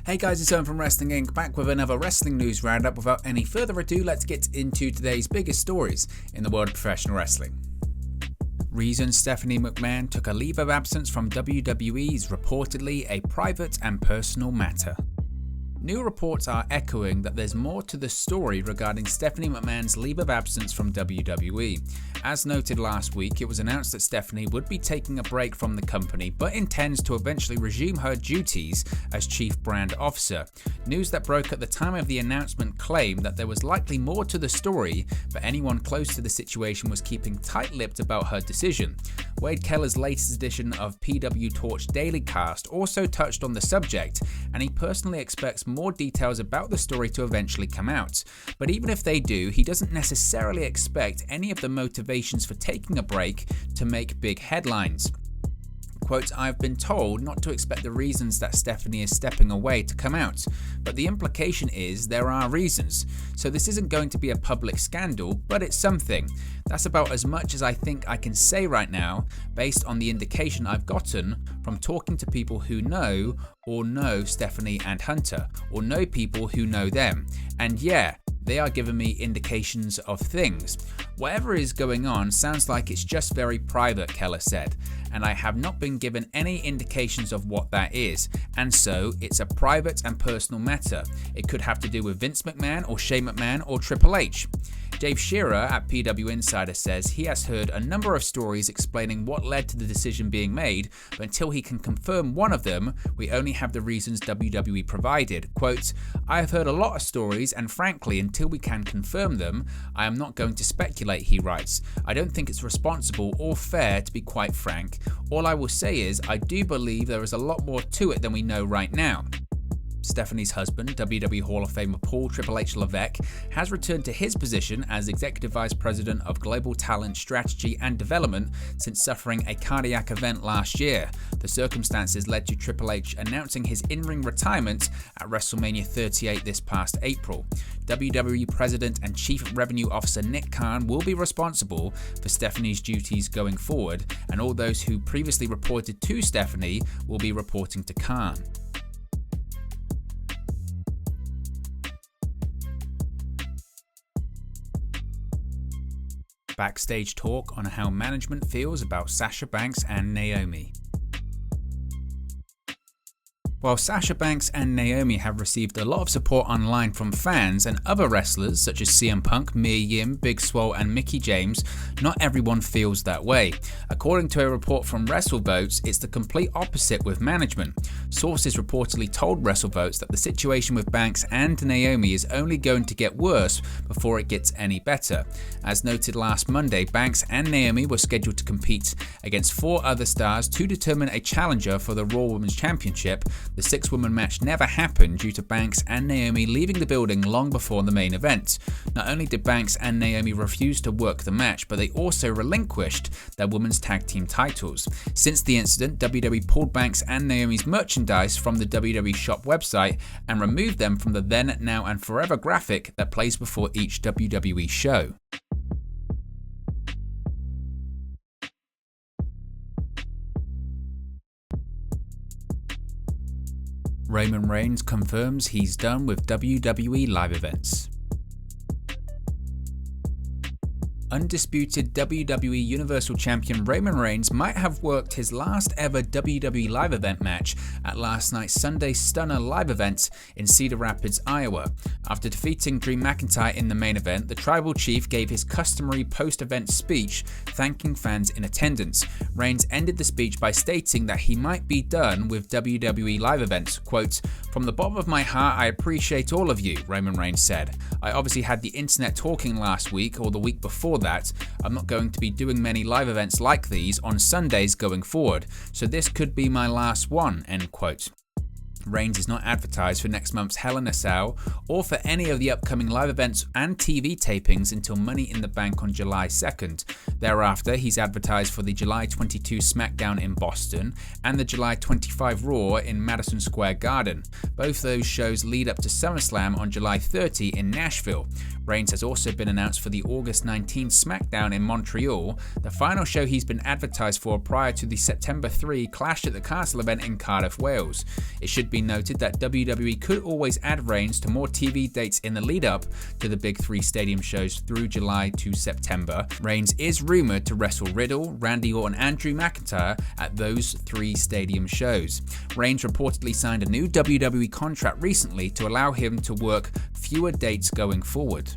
Hey guys, it's Owen from Wrestling Inc. back with another wrestling news roundup. Without any further ado, let's get into today's biggest stories in the world of professional wrestling. Reason Stephanie McMahon took a leave of absence from WWE is reportedly a private and personal matter. New reports are echoing that there's more to the story regarding Stephanie McMahon's leave of absence from WWE. As noted last week, it was announced that Stephanie would be taking a break from the company but intends to eventually resume her duties as Chief Brand Officer. News that broke at the time of the announcement claimed that there was likely more to the story, but anyone close to the situation was keeping tight-lipped about her decision. Wade Keller's latest edition of PW Torch Daily Cast also touched on the subject, and he personally expects more details about the story to eventually come out. But even if they do, he doesn't necessarily expect any of the motivations for taking a break to make big headlines. Quote, I've been told not to expect the reasons that Stephanie is stepping away to come out, but the implication is there are reasons. So this isn't going to be a public scandal, but it's something. That's about as much as I think I can say right now, based on the indication I've gotten from talking to people who know or know Stephanie and Hunter, or know people who know them. And yeah, they are giving me indications of things. Whatever is going on sounds like it's just very private, Keller said, and I have not been given any indications of what that is, and so it's a private and personal matter. It could have to do with Vince McMahon or Shane McMahon or Triple H. Dave Shearer at PW Insider says he has heard a number of stories explaining what led to the decision being made, but until he can confirm one of them, we only have the reasons WWE provided. Quote, I have heard a lot of stories, and frankly, until we can confirm them, I am not going to speculate, he writes. I don't think it's responsible or fair, to be quite frank. All I will say is, I do believe there is a lot more to it than we know right now. Stephanie's husband, WWE Hall of Famer Paul Triple H Levesque, has returned to his position as Executive Vice President of Global Talent Strategy and Development since suffering a cardiac event last year. The circumstances led to Triple H announcing his in-ring retirement at WrestleMania 38 this past April. WWE President and Chief Revenue Officer Nick Khan will be responsible for Stephanie's duties going forward, and all those who previously reported to Stephanie will be reporting to Khan. Backstage talk on how management feels about Sasha Banks and Naomi. While Sasha Banks and Naomi have received a lot of support online from fans and other wrestlers such as CM Punk, Mia Yim, Big Swole and Mickie James, not everyone feels that way. According to a report from WrestleVotes, it's the complete opposite with management. Sources reportedly told WrestleVotes that the situation with Banks and Naomi is only going to get worse before it gets any better. As noted last Monday, Banks and Naomi were scheduled to compete against 4 other stars to determine a challenger for the Raw Women's Championship. The 6-woman match never happened due to Banks and Naomi leaving the building long before the main event. Not only did Banks and Naomi refuse to work the match, but they also relinquished their women's tag team titles. Since the incident, WWE pulled Banks and Naomi's merchandise from the WWE shop website and removed them from the Then, Now and Forever graphic that plays before each WWE show. Roman Reigns confirms he's done with WWE live events. Undisputed WWE Universal Champion Roman Reigns might have worked his last ever WWE live event match at last night's Sunday Stunner live event in Cedar Rapids, Iowa. After defeating Drew McIntyre in the main event, the Tribal Chief gave his customary post-event speech thanking fans in attendance. Reigns ended the speech by stating that he might be done with WWE live events. Quote, from the bottom of my heart, I appreciate all of you, Roman Reigns said. I obviously had the internet talking last week or the week before that. I'm not going to be doing many live events like these on Sundays going forward, so this could be my last one, end quote. Reigns is not advertised for next month's Hell in a Cell or for any of the upcoming live events and TV tapings until Money in the Bank on July 2nd. Thereafter, he's advertised for the July 22 SmackDown in Boston and the July 25 Raw in Madison Square Garden. Both those shows lead up to SummerSlam on July 30 in Nashville. Reigns has also been announced for the August 19 SmackDown in Montreal, the final show he's been advertised for prior to the September 3 Clash at the Castle event in Cardiff, Wales. It should should be noted that WWE could always add Reigns to more TV dates in the lead up to the big 3 stadium shows through July to September. Reigns is rumoured to wrestle Riddle, Randy Orton and Drew McIntyre at those 3 stadium shows. Reigns reportedly signed a new WWE contract recently to allow him to work fewer dates going forward.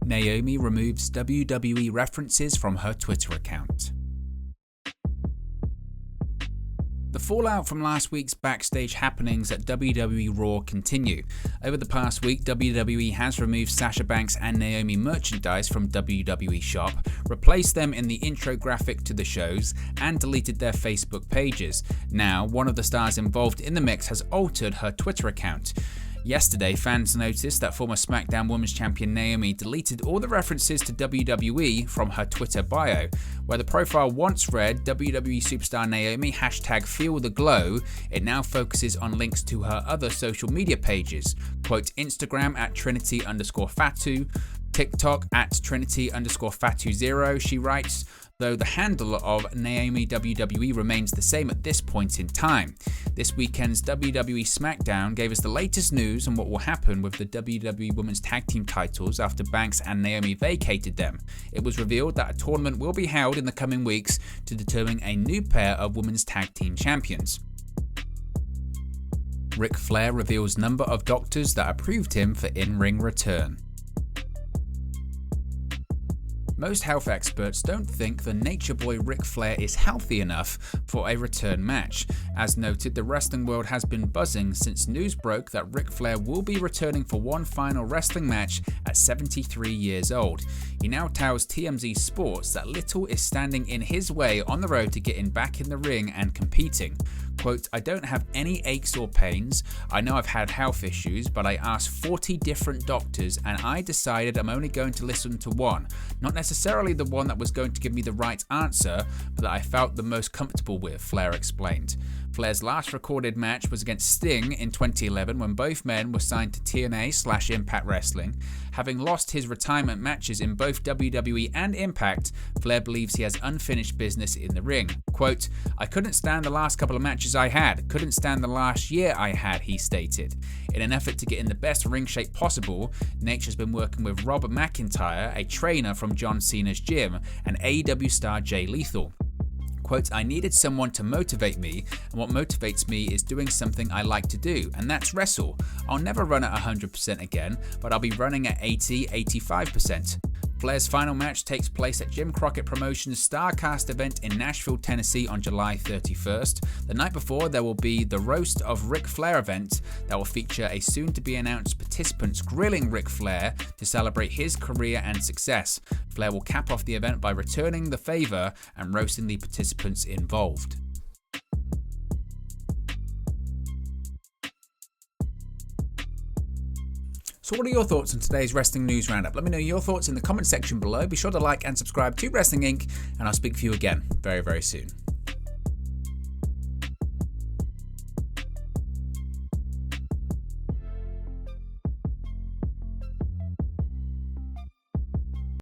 Naomi removes WWE references from her Twitter account. The fallout from last week's backstage happenings at WWE Raw continue. Over the past week, WWE has removed Sasha Banks and Naomi merchandise from WWE Shop, replaced them in the intro graphic to the shows, and deleted their Facebook pages. Now, one of the stars involved in the mix has altered her Twitter account. Yesterday, fans noticed that former SmackDown Women's Champion Naomi deleted all the references to WWE from her Twitter bio. Where the profile once read WWE Superstar Naomi #FeelTheGlow, it now focuses on links to her other social media pages. Quote, Instagram at Trinity_Fatu, TikTok at Trinity_Fatu0, she writes, though the handle of Naomi WWE remains the same at this point in time. This weekend's WWE SmackDown gave us the latest news on what will happen with the WWE Women's Tag Team titles after Banks and Naomi vacated them. It was revealed that a tournament will be held in the coming weeks to determine a new pair of Women's Tag Team champions. Ric Flair reveals number of doctors that approved him for in-ring return. Most health experts don't think the Nature Boy Ric Flair is healthy enough for a return match. As noted, the wrestling world has been buzzing since news broke that Ric Flair will be returning for one final wrestling match at 73 years old. He now tells TMZ Sports that little is standing in his way on the road to getting back in the ring and competing. Quote, I don't have any aches or pains. I know I've had health issues, but I asked 40 different doctors and I decided I'm only going to listen to one. Not necessarily the one that was going to give me the right answer, but that I felt the most comfortable with, Flair explained. Flair's last recorded match was against Sting in 2011 when both men were signed to TNA/Impact Wrestling. Having lost his retirement matches in both WWE and Impact, Flair believes he has unfinished business in the ring. Quote, I couldn't stand the last couple of matches I had, couldn't stand the last year I had, he stated. In an effort to get in the best ring shape possible, Nature's been working with Rob McIntyre, a trainer from John Cena's gym, and AEW star Jay Lethal. Quote, I needed someone to motivate me, and what motivates me is doing something I like to do, and that's wrestle. I'll never run at 100% again, but I'll be running at 80-85%. Flair's final match takes place at Jim Crockett Promotions' StarCast event in Nashville, Tennessee on July 31st. The night before, there will be the Roast of Ric Flair event that will feature a soon-to-be-announced participants grilling Ric Flair to celebrate his career and success. Flair will cap off the event by returning the favour and roasting the participants involved. So what are your thoughts on today's Wrestling News Roundup? Let me know your thoughts in the comment section below. Be sure to like and subscribe to Wrestling Inc. and I'll speak to you again very, very soon.